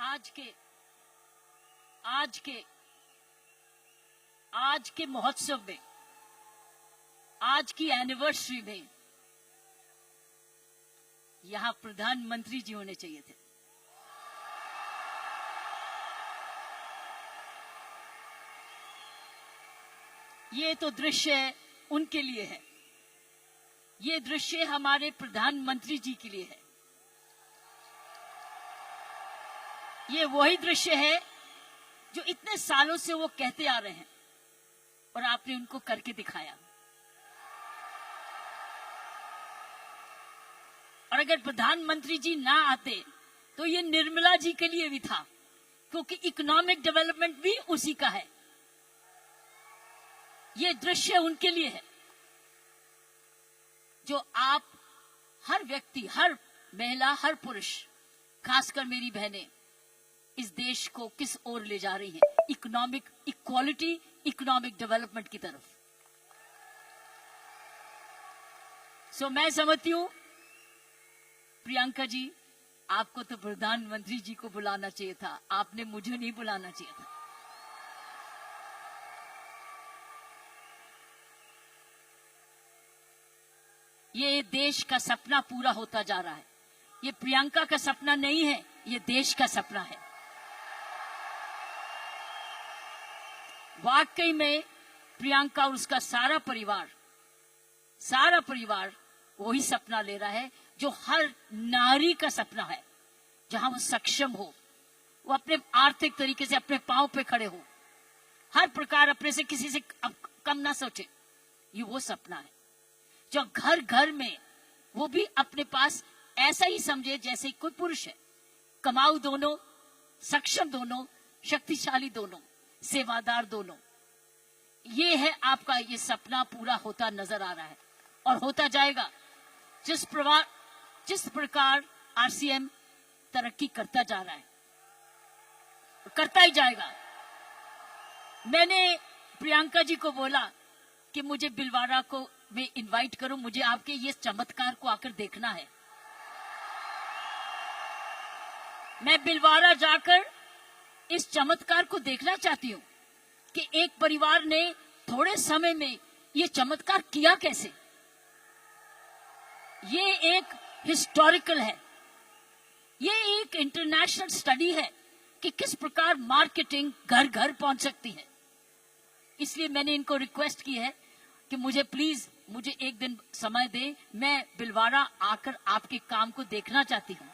आज के महोत्सव में, आज की एनिवर्सरी में यहां प्रधानमंत्री जी होने चाहिए थे। ये तो दृश्य उनके लिए है, ये दृश्य हमारे प्रधानमंत्री जी के लिए है। ये वही दृश्य है जो इतने सालों से वो कहते आ रहे हैं और आपने उनको करके दिखाया। और अगर प्रधानमंत्री जी ना आते तो ये निर्मला जी के लिए भी था, क्योंकि इकोनॉमिक डेवलपमेंट भी उसी का है। ये दृश्य उनके लिए है जो आप हर व्यक्ति, हर महिला, हर पुरुष, खासकर मेरी बहनें इस देश को किस ओर ले जा रही हैं, इकोनॉमिक इक्वालिटी, इकोनॉमिक डेवलपमेंट की तरफ। मैं समझती हूं प्रियंका जी, आपको तो प्रधानमंत्री जी को बुलाना चाहिए था, आपने मुझे नहीं बुलाना चाहिए था। ये देश का सपना पूरा होता जा रहा है। ये प्रियंका का सपना नहीं है, ये देश का सपना है। वाकई में प्रियंका और उसका सारा परिवार वही सपना ले रहा है जो हर नारी का सपना है, जहां वो सक्षम हो, वो अपने आर्थिक तरीके से अपने पांव पे खड़े हो, हर प्रकार अपने से किसी से कम ना सोचे। ये वो सपना है जो घर घर में वो भी अपने पास ऐसा ही समझे जैसे कोई पुरुष है। कमाऊ दोनों, सक्षम दोनों, शक्तिशाली दोनों, सेवादार दोनों। ये है आपका, ये सपना पूरा होता नजर आ रहा है और होता जाएगा। जिस प्रकार आरसीएम तरक्की करता जा रहा है, करता ही जाएगा। मैंने प्रियंका जी को बोला कि मुझे बिलवाड़ा को मैं इनवाइट करूं, मुझे आपके ये चमत्कार को आकर देखना है। मैं बिलवाड़ा जाकर इस चमत्कार को देखना चाहती हूं कि एक परिवार ने थोड़े समय में ये चमत्कार किया कैसे। ये एक हिस्टोरिकल है, ये एक इंटरनेशनल स्टडी है कि किस प्रकार मार्केटिंग घर घर पहुंच सकती है। इसलिए मैंने इनको रिक्वेस्ट की है कि मुझे प्लीज एक दिन समय दे, मैं बिलवाड़ा आकर आपके काम को देखना चाहती हूं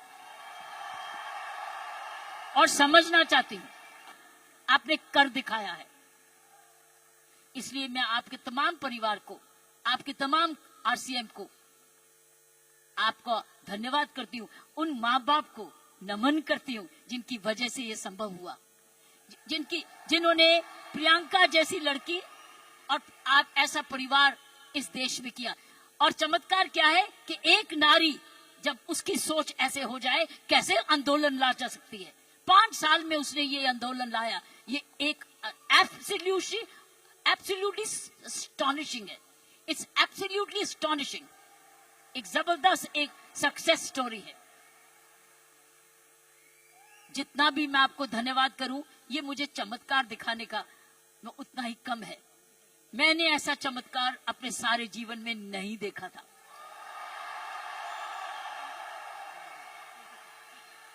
और समझना चाहती हूं। आपने कर दिखाया है, इसलिए मैं आपके तमाम परिवार को, आपके तमाम आरसीएम को आपको धन्यवाद करती हूं। उन माँ बाप को नमन करती हूं जिनकी वजह से ये संभव हुआ, जिन्होंने प्रियंका जैसी लड़की और आप ऐसा परिवार इस देश में किया। और चमत्कार क्या है कि एक नारी जब उसकी सोच ऐसे हो जाए, कैसे आंदोलन ला जा सकती है। 5 साल में उसने ये आंदोलन लाया। ये एक एब्सोल्युटली अस्टॉनिशिंग है। It's absolutely astonishing. एक जबरदस्त एक सक्सेस स्टोरी है। जितना भी मैं आपको धन्यवाद करूं, ये मुझे चमत्कार दिखाने का उतना ही कम है। मैंने ऐसा चमत्कार अपने सारे जीवन में नहीं देखा था।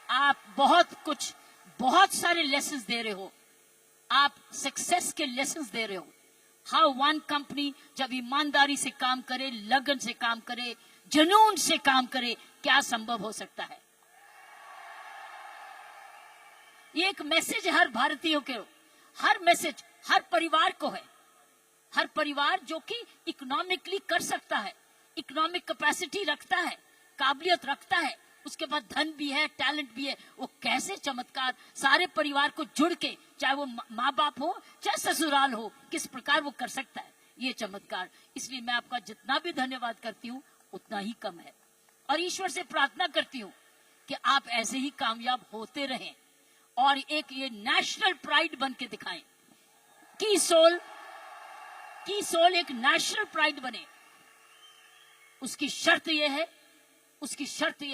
आप बहुत सारे लेसन्स दे रहे हो, आप सक्सेस के लेसन्स दे रहे हो। हाउ वन कंपनी जब ईमानदारी से काम करे, लगन से काम करे, जुनून से काम करे, क्या संभव हो सकता है। ये एक मैसेज हर भारतीयों के, हर मैसेज हर परिवार को है। हर परिवार जो कि इकोनॉमिकली कर सकता है, इकोनॉमिक कैपेसिटी रखता है, काबिलियत रखता है, उसके बाद धन भी है, टैलेंट भी है, वो कैसे चमत्कार सारे परिवार को जुड़ के, चाहे वो माँ बाप हो चाहे ससुराल हो, किस प्रकार वो कर सकता है ये चमत्कार। इसलिए मैं आपका जितना भी धन्यवाद करती हूँ उतना ही कम है। और ईश्वर से प्रार्थना करती हूँ कि आप ऐसे ही कामयाब होते रहें और एक ये नेशनल प्राइड बन के दिखाएं। की सोल एक नेशनल प्राइड बने। उसकी शर्त यह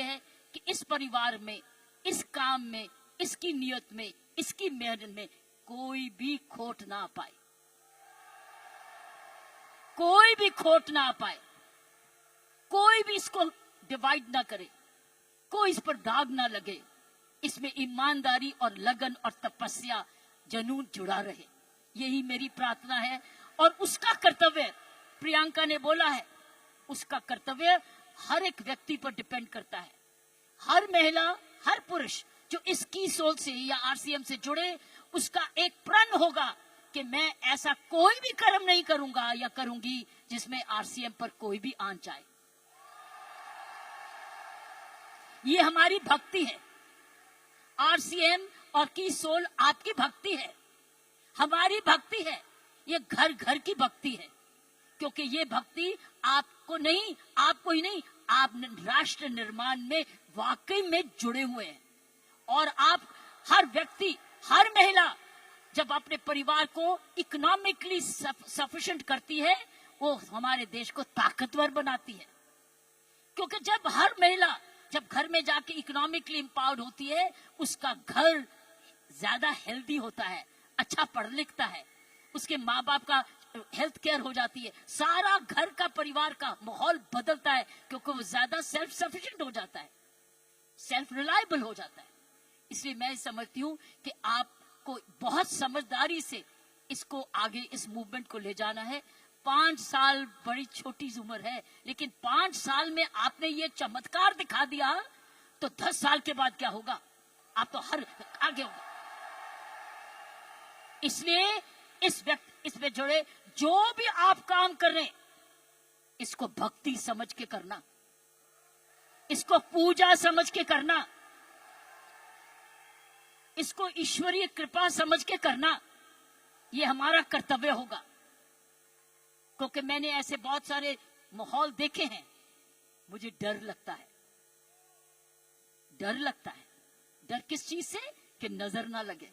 है कि इस परिवार में, इस काम में इसकी नियत में, इसकी मेहनत में कोई भी खोट ना पाए, कोई भी खोट ना पाए, कोई भी इसको डिवाइड ना करे, कोई इस पर दाग ना लगे। इसमें ईमानदारी और लगन और तपस्या, जुनून जुड़ा रहे, यही मेरी प्रार्थना है। और उसका कर्तव्य, प्रियंका ने बोला है, उसका कर्तव्य हर एक व्यक्ति पर डिपेंड करता है। हर महिला, हर पुरुष जो इस की सोल से या आरसीएम से जुड़े, उसका एक प्रण होगा कि मैं ऐसा कोई भी कर्म नहीं करूंगा या करूंगी जिसमें आरसीएम पर कोई भी आंच आए। ये हमारी भक्ति है। आरसीएम और की सोल आपकी भक्ति है, हमारी भक्ति है, ये घर घर की भक्ति है। क्योंकि ये भक्ति आपको नहीं, आपको ही नहीं, आप राष्ट्र निर्माण में वाकई में जुड़े हुए हैं। और आप हर व्यक्ति, हर महिला जब अपने परिवार को इकोनॉमिकली सफिशिएंट करती है, वो हमारे देश को ताकतवर बनाती है। क्योंकि जब हर महिला जब घर में जाके इकोनॉमिकली एम्पावर्ड होती है, उसका घर ज्यादा हेल्दी होता है, अच्छा पढ़ लिखता है, उसके माँ बाप का हेल्थ केयर हो जाती है, सारा घर का परिवार का माहौल बदलता है, क्योंकि वो ज्यादा सेल्फ सफिशिएंट हो जाता है, सेल्फ रिलायबल हो जाता है। इसलिए मैं समझती हूँ कि आपको बहुत समझदारी से इसको आगे, इस मूवमेंट को ले जाना है। 5 साल बड़ी छोटी उम्र है, लेकिन 5 साल में आपने ये चमत्कार दिखा दिया, तो 10 साल के बाद क्या होगा? आप तो हर आगे होगा। इसलिए इसमें जुड़े जो भी आप काम कर रहे हैं, इसको भक्ति समझ के करना, इसको पूजा समझ के करना, इसको ईश्वरीय कृपा समझ के करना, ये हमारा कर्तव्य होगा। क्योंकि मैंने ऐसे बहुत सारे माहौल देखे हैं, मुझे डर लगता है। डर लगता है। डर किस चीज से? कि नजर ना लगे।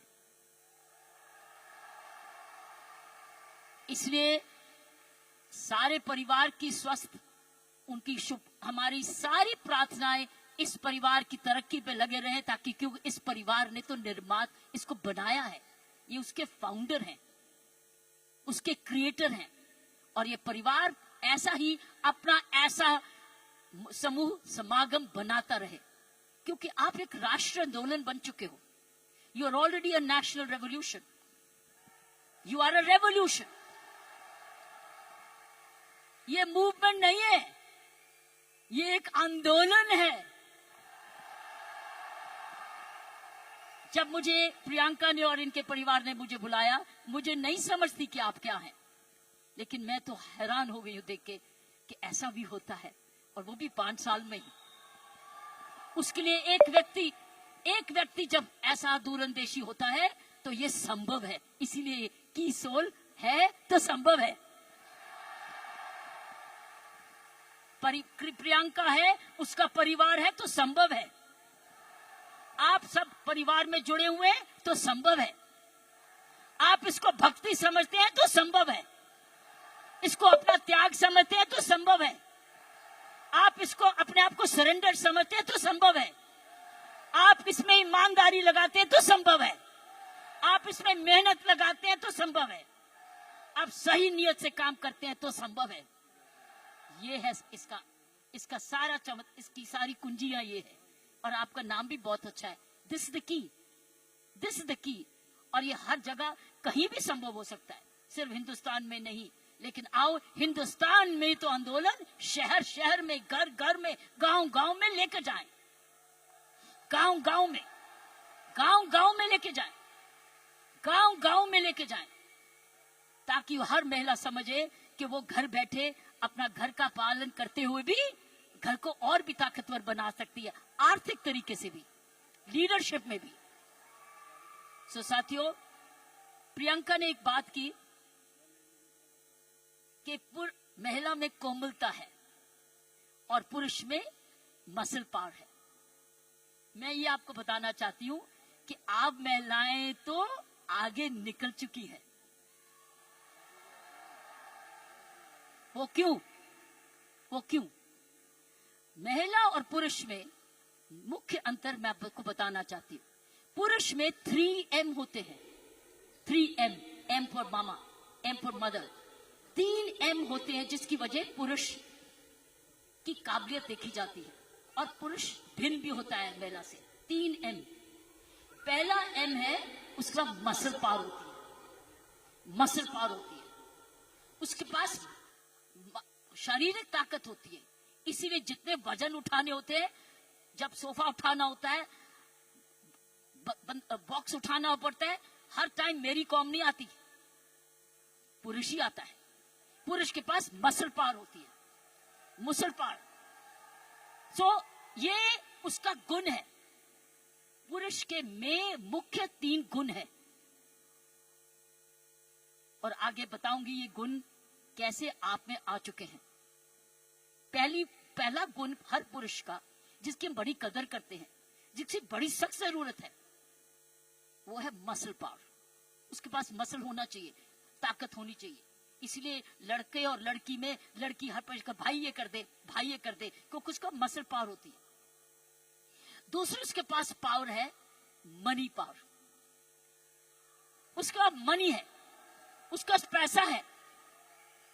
इसलिए सारे परिवार की स्वस्थ, उनकी शुभ, हमारी सारी प्रार्थनाएं इस परिवार की तरक्की पे लगे रहे, ताकि क्योंकि इस परिवार ने तो निर्माण इसको बनाया है, ये उसके फाउंडर हैं, उसके क्रिएटर हैं। और ये परिवार ऐसा ही अपना ऐसा समूह समागम बनाता रहे, क्योंकि आप एक राष्ट्र आंदोलन बन चुके हो। You are already a national revolution, you are a revolution. ये मूवमेंट नहीं है, ये एक आंदोलन है। जब मुझे प्रियंका ने और इनके परिवार ने मुझे बुलाया, मुझे नहीं समझती कि आप क्या हैं, लेकिन मैं तो हैरान हो गई हूं देख के कि ऐसा भी होता है, और वो भी 5 साल में ही। उसके लिए एक व्यक्ति जब ऐसा दूरंदेशी होता है तो ये संभव है। इसीलिए की सोल है तो संभव है। प्रियंका है, उसका परिवार है तो संभव है। आप सब परिवार में जुड़े हुए हैं तो संभव है। आप इसको भक्ति समझते हैं तो संभव है। इसको अपना त्याग समझते हैं तो संभव है। आप इसको अपने आप को सरेंडर समझते हैं तो संभव है। आप इसमें ईमानदारी लगाते हैं तो संभव है। आप इसमें मेहनत लगाते हैं तो संभव है। आप सही नियत से काम करते हैं तो संभव है। ये है इसका सारा इसकी सारी कुंजियां ये है। और आपका नाम भी बहुत अच्छा है, this is the key, this is the key. और ये हर जगह कहीं भी संभव हो सकता है, सिर्फ हिंदुस्तान में नहीं। लेकिन आओ, हिंदुस्तान में तो आंदोलन शहर शहर में, घर घर में, गांव गांव में लेकर जाएं, गांव गांव में लेके जाएं, गांव गांव में लेके जाएं, ताकि हर महिला समझे कि वो घर बैठे अपना घर का पालन करते हुए भी घर को और भी ताकतवर बना सकती है, आर्थिक तरीके से भी, लीडरशिप में भी। सो साथियों, प्रियंका ने एक बात की कि महिला में कोमलता है और पुरुष में मसल पावर है। मैं ये आपको बताना चाहती हूं कि आप महिलाएं तो आगे निकल चुकी है। वो क्यों? महिला और पुरुष में मुख्य अंतर मैं आपको बताना चाहती हूं। पुरुष में 3M होते हैं। 3M, M for mama, M for mother. 3M होते हैं जिसकी वजह पुरुष की काबिलियत देखी जाती है, और पुरुष भिन्न भी होता है महिला से। 3M। पहला M है उसका मसल पावर होती है, मसल पावर होती है, उसके पास शारीरिक ताकत होती है। इसीलिए जितने वजन उठाने होते हैं, जब सोफा उठाना होता है, बॉक्स उठाना पड़ता है, हर टाइम मेरी कॉम नहीं आती, पुरुष ही आता है। पुरुष के पास मसल पावर होती है, मसल पावर। सो ये उसका गुण है। पुरुष के में मुख्य 3 गुण है, और आगे बताऊंगी ये गुण कैसे आप में आ चुके हैं। पहला गुण हर पुरुष का, जिसकी हम बड़ी कदर करते हैं, जिसकी बड़ी सख्त जरूरत है, वो है मसल पावर। उसके पास मसल होना चाहिए, ताकत होनी चाहिए। इसलिए लड़के और लड़की में, लड़की हर पुरुष का भाई ये कर दे, भाई ये कर दे, क्योंकि उसका मसल पावर होती है। दूसरे उसके पास पावर है मनी पावर। उसका मनी है, उसका पैसा है,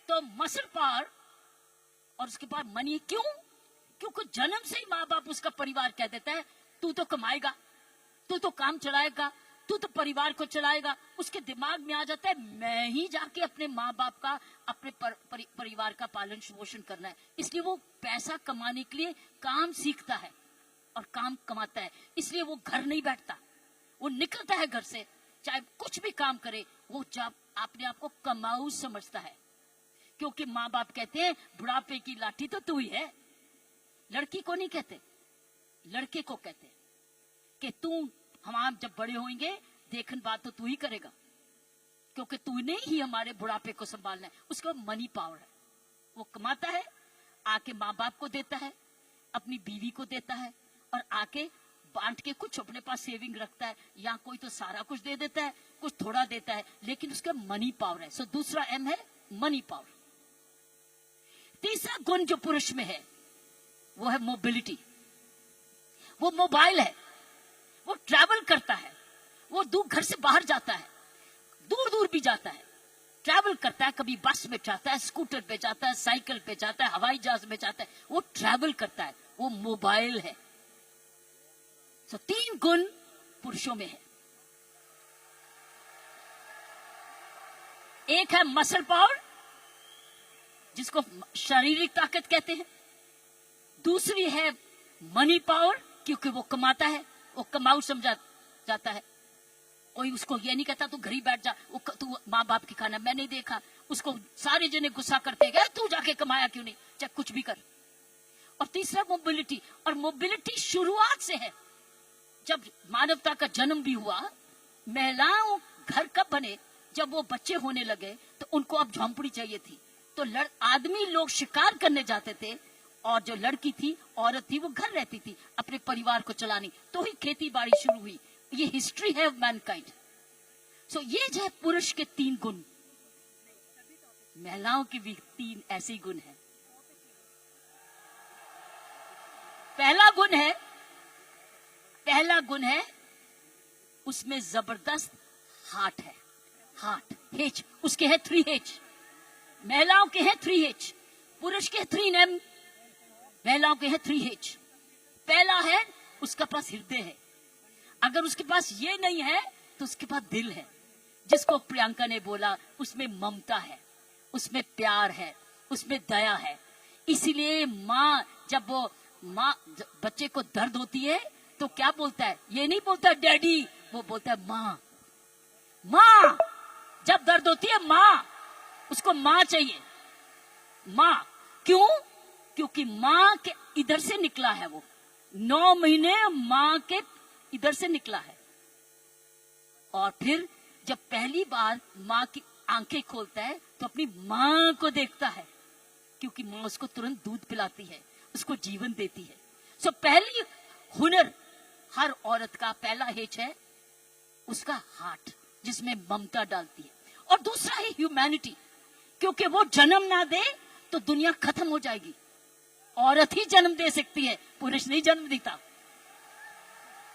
तो मसल पावर और उसके पास मनी। क्यों? क्योंकि जन्म से ही माँ बाप, उसका परिवार कह देता है तू तो कमाएगा, तू तो काम चलाएगा, तू तो परिवार को चलाएगा। उसके दिमाग में आ जाता है मैं ही जाके अपने माँ बाप का, अपने परिवार का पालन पोषण करना है। इसलिए वो पैसा कमाने के लिए काम सीखता है और काम कमाता है। इसलिए वो घर नहीं बैठता, वो निकलता है घर से, चाहे कुछ भी काम करे, वो जब अपने आप को कमाऊ समझता है। क्योंकि माँ बाप कहते हैं बुढ़ापे की लाठी तो तू ही है। लड़की को नहीं कहते, लड़के को कहते हैं कि तू, हम जब बड़े होंगे देखन बात तो तू ही करेगा, क्योंकि तूने ही हमारे बुढ़ापे को संभालना है। उसका मनी पावर है, वो कमाता है, आके माँ बाप को देता है, अपनी बीवी को देता है, और आके बांट के कुछ अपने पास सेविंग रखता है, या कोई तो सारा कुछ दे देता है, कुछ थोड़ा देता है, लेकिन उसका मनी पावर है। सो दूसरा M है मनी पावर। तीसरा गुण जो पुरुष में है वो है मोबिलिटी। वो मोबाइल है, वो ट्रैवल करता है, वो दूर घर से बाहर जाता है, दूर दूर भी जाता है, ट्रैवल करता है। कभी बस में जाता है, स्कूटर पे जाता है, साइकिल पे जाता है, हवाई जहाज में जाता है, वो ट्रैवल करता है, वो मोबाइल है। तो 3 गुण पुरुषों में है। एक है मसल पावर, जिसको शारीरिक ताकत कहते हैं। दूसरी है मनी पावर, क्योंकि वो कमाता है, वो कमाऊ समझा जाता है। कोई उसको ये नहीं कहता तू घर ही बैठ जा, तू माँ बाप की खाना। मैं नहीं देखा उसको सारे जने गुस्सा करते गए तू जाके कमाया क्यों नहीं, चाहे कुछ भी कर। और तीसरा मोबिलिटी, और मोबिलिटी शुरुआत से है। जब मानवता का जन्म भी हुआ, महिलाओं घर कब बने, जब वो बच्चे होने लगे तो उनको अब झोंपड़ी चाहिए थी, तो आदमी लोग शिकार करने जाते थे, और जो लड़की थी, औरत थी, वो घर रहती थी अपने परिवार को चलानी। तो ही खेती बाड़ी शुरू हुई। ये हिस्ट्री है मैनकाइंड। सो ये जो है पुरुष के 3 गुण, महिलाओं के भी 3 ऐसे गुण हैं। पहला गुण है उसमें जबरदस्त हार्ट है, हार्ट, H, उसके है 3H। महिलाओं के हैं 3H, पुरुष के 3M, महिलाओं के हैं 3H। पहला है उसका पास हृदय है। अगर उसके पास ये नहीं है तो उसके पास दिल है, जिसको प्रियंका ने बोला, उसमें ममता है, उसमें प्यार है, उसमें दया है। इसीलिए जब बच्चे को दर्द होती है तो क्या बोलता है? ये नहीं बोलता डैडी, वो बोलता है माँ। माँ जब दर्द होती है, माँ, उसको माँ चाहिए, माँ। क्यों? क्योंकि माँ के इधर से निकला है, वो 9 महीने माँ के इधर से निकला है। और फिर जब पहली बार माँ की आंखें खोलता है तो अपनी माँ को देखता है, क्योंकि माँ उसको तुरंत दूध पिलाती है, उसको जीवन देती है। सो पहली हुनर हर औरत का पहला हेच है उसका हार्ट, जिसमें ममता डालती है। और दूसरा है ह्यूमैनिटी, क्योंकि वो जन्म ना दे तो दुनिया खत्म हो जाएगी। औरत ही जन्म दे सकती है, पुरुष नहीं जन्म देता।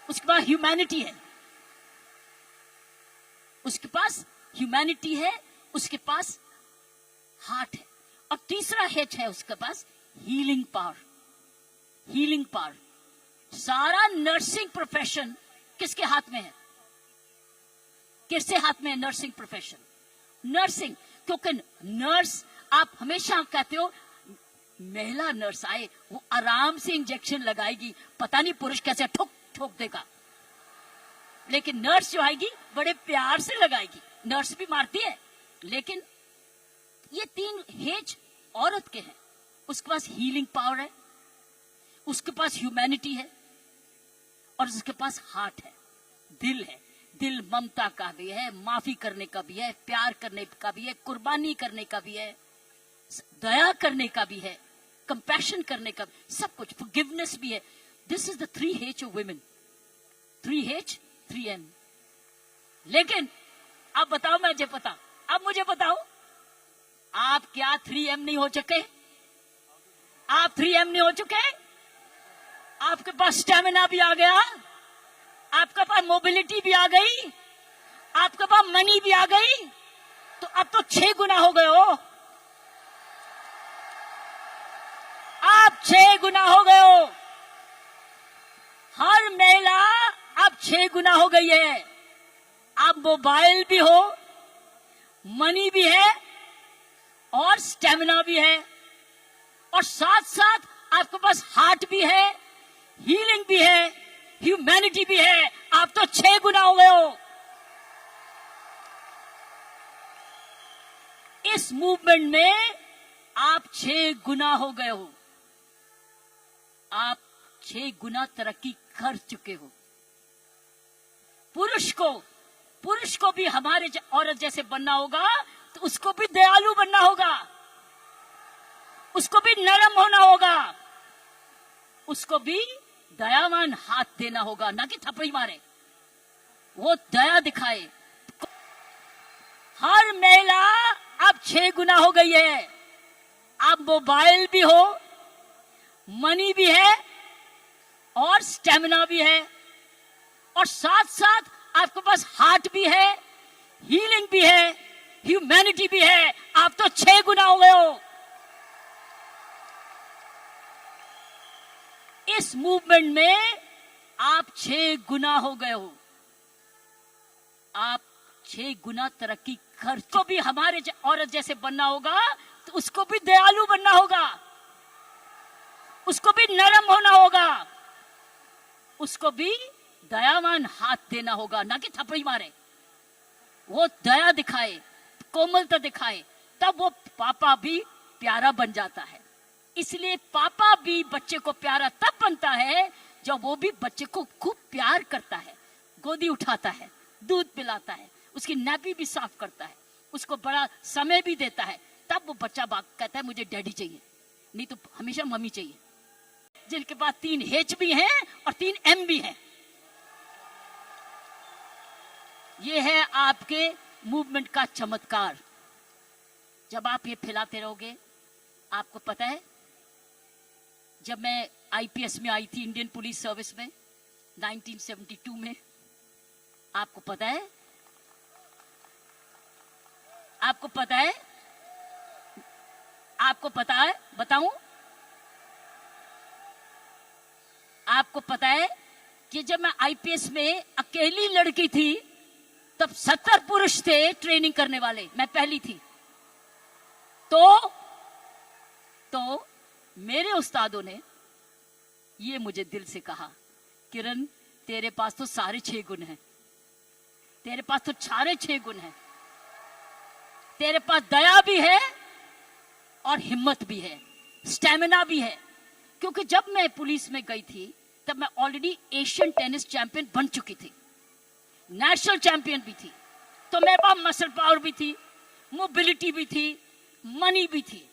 उसके बाद ह्यूमैनिटी है, उसके पास ह्यूमैनिटी है, उसके पास हार्ट है, और तीसरा H है उसके पास हीलिंग पावर। Healing power. सारा नर्सिंग प्रोफेशन किसके हाथ में है? किसके हाथ में है नर्सिंग प्रोफेशन? नर्सिंग, क्योंकि नर्स, आप हमेशा कहते हो महिला नर्स आए वो आराम से इंजेक्शन लगाएगी, पता नहीं पुरुष कैसे ठोक ठोक देगा, लेकिन नर्स जो आएगी बड़े प्यार से लगाएगी। नर्स भी मारती है, लेकिन ये 3 H औरत के हैं। उसके पास हीलिंग पावर है, उसके पास ह्यूमैनिटी है, और उसके पास हार्ट है, दिल है। दिल ममता का भी है, माफी करने का भी है, प्यार करने का भी है, कुर्बानी करने का भी है, दया करने का भी है, कंपैशन करने का भी, सब कुछ, फॉरगिवनेस भी है। This is the 3 H of women. 3 H 3 M। लेकिन अब बताओ, मुझे बताओ, आप क्या 3 M नहीं हो चुके? आप 3 M नहीं हो चुके? आपके पास स्टेमिना भी आ गया, आपके पास मोबिलिटी भी आ गई, आपके पास मनी भी आ गई, तो अब तो 6 गुना हो गए हो। आप 6 गुना हो गए हो। हर महिला अब 6 गुना हो गई है। अब मोबाइल भी हो, मनी भी है, और स्टेमिना भी है, और साथ साथ आपके पास हार्ट भी है, हीलिंग भी है, ह्यूमैनिटी भी है। आप तो 6 गुना हो गए हो। इस मूवमेंट में आप 6 गुना हो गए हो। आप 6 गुना तरक्की कर चुके हो। पुरुष को भी हमारे औरत जैसे बनना होगा, तो उसको भी दयालु बनना होगा, उसको भी नरम होना होगा, उसको भी दयावान हाथ देना होगा, ना कि थप्पड़ी मारे, वो दया दिखाए। हर महिला अब 6 गुना हो गई है। अब मोबाइल भी हो, मनी भी है, और स्टेमिना भी है, और साथ साथ आपके पास हार्ट भी है, हीलिंग भी है, ह्यूमैनिटी भी है। आप तो 6 गुना हो गए हो। इस मूवमेंट में आप 6 गुना हो गए हो। आप 6 गुना तरक्की कर, को भी हमारे औरत जैसे बनना होगा, तो उसको भी दयालु बनना होगा, उसको भी नरम होना होगा, उसको भी दयावान हाथ देना होगा, ना कि थप्पड़ी मारे, वो दया दिखाए, कोमलता दिखाए, तब वो पापा भी प्यारा बन जाता है। इसलिए पापा भी बच्चे को प्यारा तब बनता है जब वो भी बच्चे को खूब प्यार करता है, गोदी उठाता है, दूध पिलाता है, उसकी नैपी भी साफ करता है, उसको बड़ा समय भी देता है। तब वो बच्चा कहता है मुझे डैडी चाहिए, नहीं तो हमेशा मम्मी चाहिए। जिनके पास 3 H भी हैं और 3 M भी हैं। ये है आपके मूवमेंट का चमत्कार। जब आप ये फैलाते रहोगे, आपको पता है, जब मैं IPS में आई थी, इंडियन पुलिस सर्विस में 1972 में, आपको पता है, आपको पता है, आपको पता है, बताऊं, आपको पता है कि जब मैं IPS में अकेली लड़की थी, तब 70 पुरुष थे ट्रेनिंग करने वाले, मैं पहली थी। तो मेरे उस्तादों ने ये मुझे दिल से कहा, किरण तेरे पास तो सारे 6 गुण हैं, तेरे पास तो सारे 6 गुण हैं, तेरे पास दया भी है और हिम्मत भी है, स्टेमिना भी है। क्योंकि जब मैं पुलिस में गई थी, तब मैं ऑलरेडी एशियन टेनिस चैंपियन बन चुकी थी, नेशनल चैंपियन भी थी, तो मेरे पास मसल पावर भी थी, मोबिलिटी भी थी, मनी भी थी,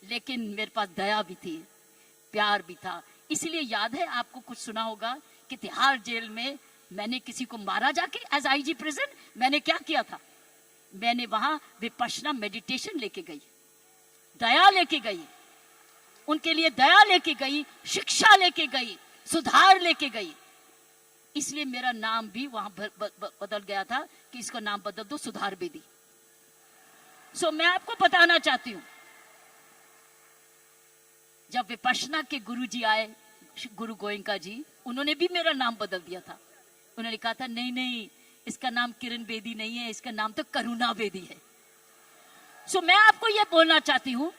लेकिन मेरे पास दया भी थी, प्यार भी था। इसलिए याद है आपको, कुछ सुना होगा कि तिहाड़ जेल में मैंने किसी को मारा जाके, एज IG प्रेजेंट मैंने क्या किया था, मैंने वहां विपश्यना मेडिटेशन लेके गई, दया लेके गई, उनके लिए दया लेके गई, शिक्षा लेके गई, सुधार लेके गई। इसलिए मेरा नाम भी वहां बदल गया था कि इसका नाम बदल दो सुधार बेदी। सो मैं आपको बताना चाहती हूं, जब विपश्यना के गुरु जी आए, गुरु गोयंका जी, उन्होंने भी मेरा नाम बदल दिया था। उन्होंने कहा था नहीं नहीं, इसका नाम किरण बेदी नहीं है, इसका नाम तो करुणा बेदी है। सो मैं आपको यह बोलना चाहती हूं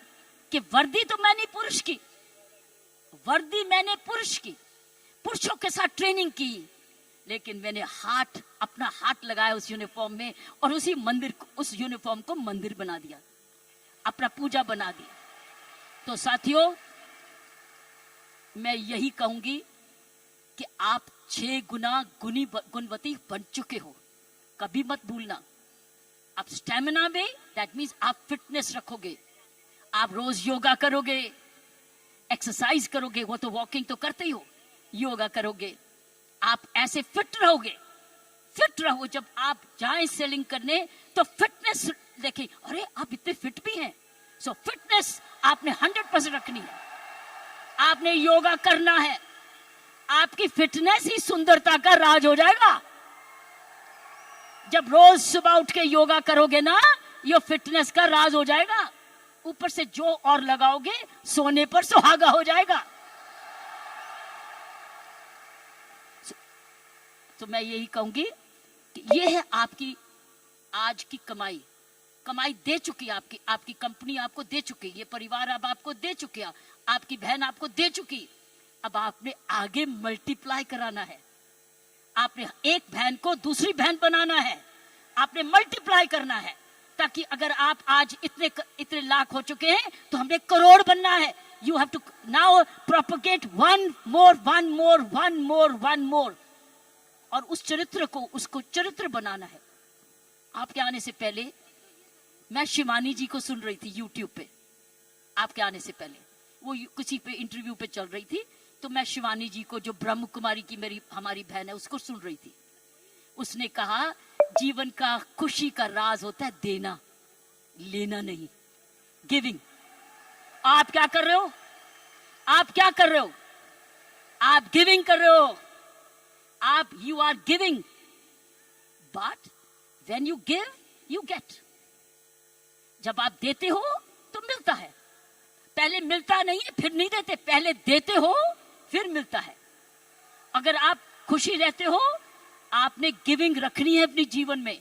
कि वर्दी तो मैंने पुरुष की, वर्दी मैंने पुरुष की, पुरुषों के साथ ट्रेनिंग की, लेकिन मैंने अपना हाथ लगाया उस यूनिफॉर्म में और उस यूनिफॉर्म को मंदिर बना दिया, अपना पूजा बना दिया। तो साथियों, मैं यही कहूंगी कि आप 6 गुना गुणवती बन चुके हो, कभी मत भूलना। आप स्टेमिना में, दैट मीन्स आप फिटनेस रखोगे, आप रोज योगा करोगे, एक्सरसाइज करोगे, वो तो वॉकिंग तो करते ही हो, योगा करोगे, आप ऐसे फिट रहोगे। फिट रहो, जब आप जाएं सेलिंग करने तो फिटनेस देखें, अरे आप इतने फिट भी हैं। सो फिटनेस आपने 100% रखनी है, आपने योगा करना है, आपकी फिटनेस ही सुंदरता का राज हो जाएगा। जब रोज सुबह उठ के योगा करोगे ना, ये फिटनेस का राज हो जाएगा। ऊपर से जो और लगाओगे, सोने पर सुहागा हो जाएगा। तो मैं यही कहूंगी कि ये है आपकी आज की कमाई। कमाई दे चुकी है आपकी कंपनी आपको दे चुकी, ये परिवार अब आपको दे चुके, आपकी बहन आपको दे चुकी। अब आपने आगे मल्टीप्लाई कराना है, आपने एक बहन को दूसरी बहन बनाना है, आपने मल्टीप्लाई करना है, ताकि अगर आप आज इतने लाख हो चुके हैं तो हमने करोड़ बनना है। You have to now propagate one more, और उस चरित्र को, उसको चरित्र बनाना है। आपके आने से पहले मैं शिवानी जी को सुन रही थी यूट्यूब पे, आपके आने से पहले वो किसी पे इंटरव्यू पे चल रही थी, तो मैं शिवानी जी को, जो ब्रह्म कुमारी की हमारी बहन है, उसको सुन रही थी। उसने कहा जीवन का खुशी का राज होता है देना, लेना नहीं, गिविंग। आप क्या कर रहे हो? आप क्या कर रहे हो? आप गिविंग कर रहे हो, आप you are giving, but when you give you get. जब आप देते हो तो मिलता है, पहले मिलता नहीं है फिर नहीं देते, पहले देते हो फिर मिलता है। अगर आप खुशी रहते हो, आपने गिविंग रखनी है अपने जीवन में।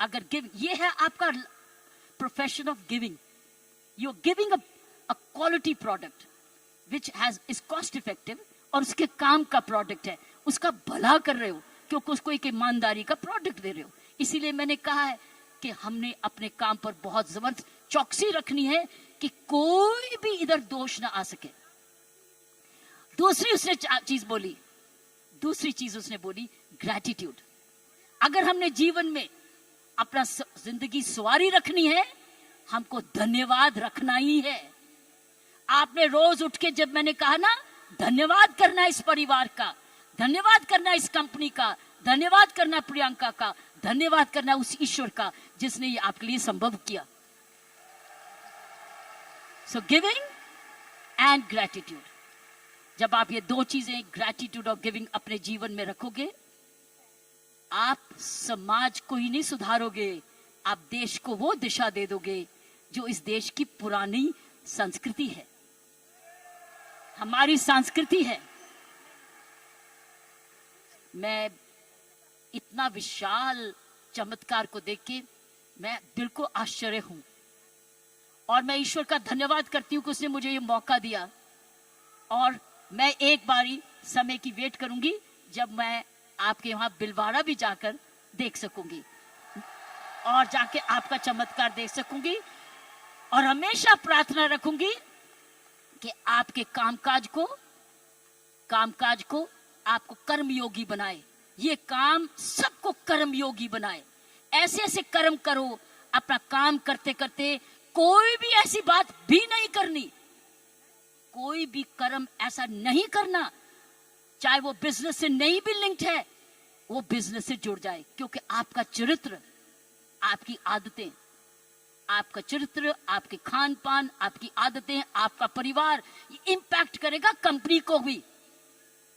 अगर ये है आपका profession of giving, you are giving a quality product which is cost effective, और उसके काम का प्रोडक्ट है, उसका भला कर रहे हो, क्योंकि उसको एक ईमानदारी का प्रोडक्ट दे रहे हो। इसीलिए मैंने कहा है कि हमने अपने काम पर बहुत जबरदस्त चौकसी रखनी है कि कोई भी इधर दोष ना आ सके। दूसरी चीज उसने बोली ग्रैटिट्यूड। अगर हमने जीवन में अपना जिंदगी सवारी रखनी है, हमको धन्यवाद रखना ही है। आपने रोज उठ के, जब मैंने कहा ना, धन्यवाद करना इस परिवार का, धन्यवाद करना इस कंपनी का, धन्यवाद करना प्रियंका का, धन्यवाद करना उस ईश्वर का जिसने ये आपके लिए संभव किया। सो गिविंग एंड ग्रैटिट्यूड, जब आप ये 2 चीजें, ग्रैटिट्यूड और गिविंग, अपने जीवन में रखोगे, आप समाज को ही नहीं सुधारोगे, आप देश को वो दिशा दे दोगे जो इस देश की पुरानी संस्कृति है, हमारी संस्कृति है। मैं इतना विशाल चमत्कार को देख के मैं बिल्कुल आश्चर्य हूं, और मैं ईश्वर का धन्यवाद करती हूं कि उसने मुझे ये मौका दिया। और मैं एक बारी समय की वेट करूंगी जब मैं आपके वहां बिलवाड़ा भी जाकर देख सकूंगी, और जाके आपका चमत्कार देख सकूंगी, और हमेशा प्रार्थना रखूंगी कि आपके कामकाज को आपको कर्मयोगी बनाए, ये काम सबको कर्मयोगी बनाए। ऐसे ऐसे कर्म करो, अपना काम करते करते कोई भी ऐसी बात भी नहीं करनी, कोई भी कर्म ऐसा नहीं करना, चाहे वो बिजनेस से नहीं भी लिंक्ड है, वो बिजनेस से जुड़ जाए, क्योंकि आपका चरित्र, आपकी आदतें, आपका चरित्र, आपके खान पान, आपकी आदतें, आपका परिवार, ये इंपैक्ट करेगा कंपनी को भी।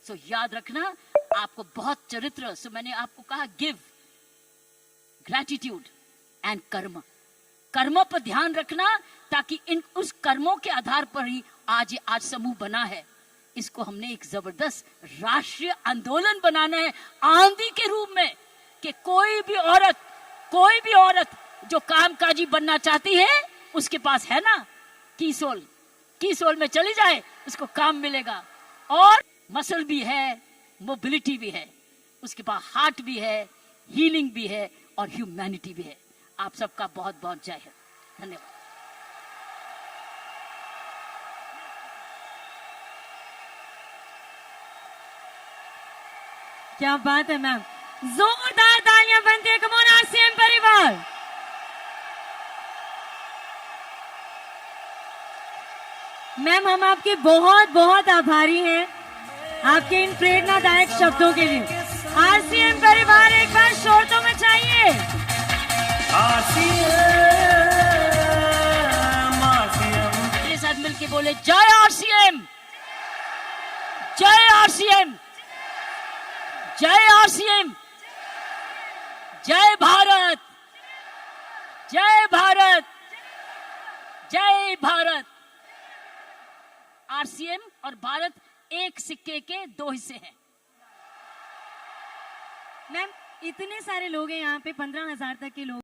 सो याद रखना, आपको बहुत चरित्र, सो मैंने आपको कहा गिव, ग्रैटिट्यूड एंड कर्म। कर्मों पर ध्यान रखना ताकि उस कर्मों के आधार पर ही आज समूह बना है। इसको हमने एक जबरदस्त राष्ट्रीय आंदोलन बनाना है आंधी के रूप में, कि कोई भी औरत जो कामकाजी बनना चाहती है उसके पास है ना कीसोल में चली जाए, उसको काम मिलेगा। और मसल भी है, मोबिलिटी भी है, उसके पास हार्ट भी है, हीलिंग भी है और ह्यूमैनिटी भी है। आप सबका बहुत बहुत जय हिंद, धन्यवाद। क्या बात है मैम, जोरदार तालियां बनती है। कम ऑन आरसीएम परिवार। मैम हम आपके बहुत बहुत आभारी हैं आपके इन प्रेरणादायक शब्दों के लिए। आरसीएम परिवार एक बार शोर तो मचाइए। मेरे साथ मिलके बोले जय आरसीएम, जय आरसीएम, जय आरसीएम, जय भारत, जय भारत, जय भारत। आरसीएम और भारत एक सिक्के के दो हिस्से हैं। मैम इतने सारे लोग हैं यहाँ पे, 15,000 तक के लोग।